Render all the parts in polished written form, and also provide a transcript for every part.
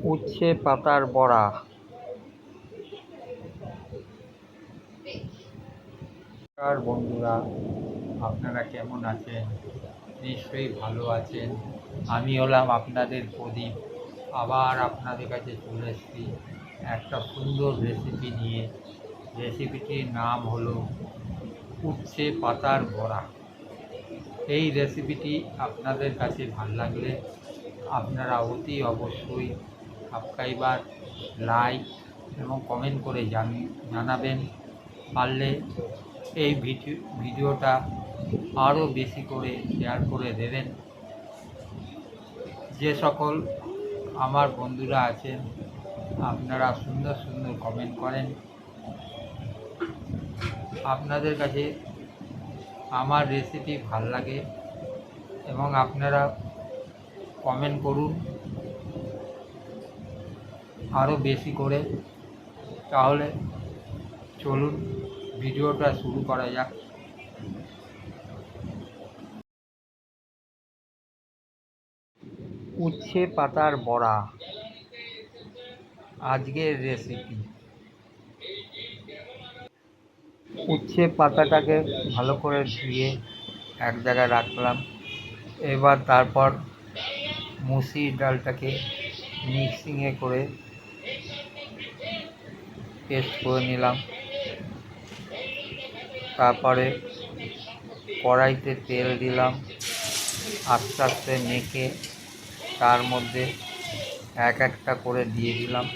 উচ্ছে পাতার বড়া। নমস্কার বন্ধুরা, আপনারা কেমন আছেন? নিশ্চয়ই ভালো আছেন। আমি হলাম আপনাদের প্রদীপ। আবার আপনাদের কাছে চলে এসেছি একটা সুন্দর রেসিপি নিয়ে। রেসিপিটির নাম হলো উচ্ছে পাতার বড়া। এই রেসিপিটি আপনাদের কাছে ভালো লাগলে আপনারা অতি অবশ্যই সাবস্ক্রাইবার, লাইক এবং কমেন্ট করে জানাবেন। পারলে এই ভিডিওটা আরও বেশি করে শেয়ার করে দেবেন। যে সকল আমার বন্ধুরা আছেন আপনারা সুন্দর সুন্দর কমেন্ট করেন। আপনাদের কাছে আমার রেসিপি ভাল লাগে এবং আপনারা কমেন্ট করুন আরও বেশি করে। তাহলে চলুন ভিডিওটা শুরু করা যাক। উচ্ছে পাতার বড়া আজকের রেসিপি। উচ্ছে পাতাটাকে ভালো করে ধুয়ে এক জায়গায় রাখলাম। এবার তারপর মুসুরির ডালটাকে মিক্সিংয়ে করে পেস্ট করে নিলাম। তারপরে কড়াইতে তেল দিলাম, আস্তে আস্তে মেখে তার মধ্যে এক একটা করে দিয়ে দিলাম।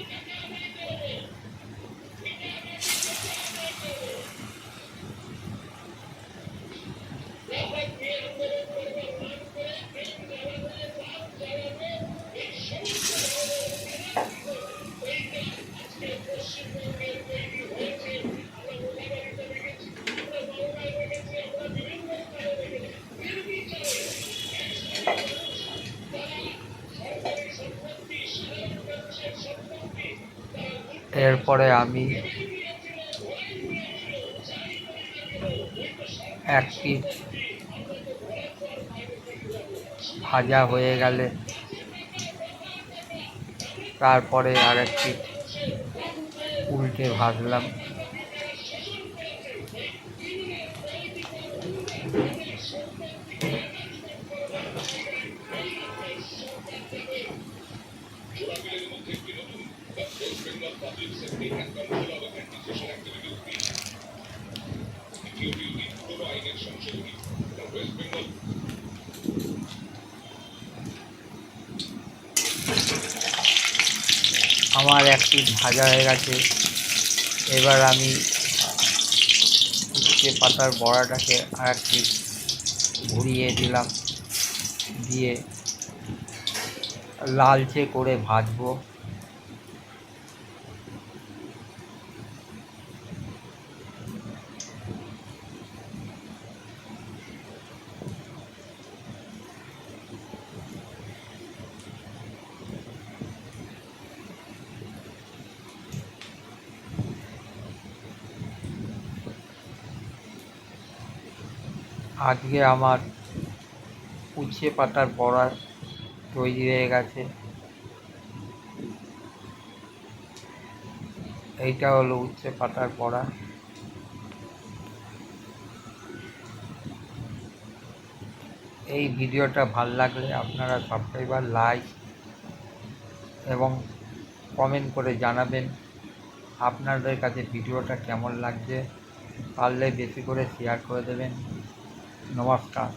এরপরে আমি এক পিঠ ভাজা হয়ে গেলে তারপরে আরেক পিঠ উল্টে ভাজলাম। আমার এক পিঠ ভাজা হয়ে গেছে। এবার আমি উচ্ছে পাতার বড়াটাকে আর এক পিঠ ঘুরিয়ে দিলাম, দিয়ে লালচে করে ভাজবো। আজকে আমার উচ্ছে পাতার বড়া তৈরি হয়ে গেছে। এইটা হলো উচ্ছে পাতার বড়া। এই ভিডিওটা ভালো লাগলে আপনারা সাবস্ক্রাইবার, লাইক এবং কমেন্ট করে জানাবেন আপনাদের কাছে ভিডিওটা কেমন লাগছে। পারলে বেশি করে শেয়ার করে দেবেন। নমস্কার।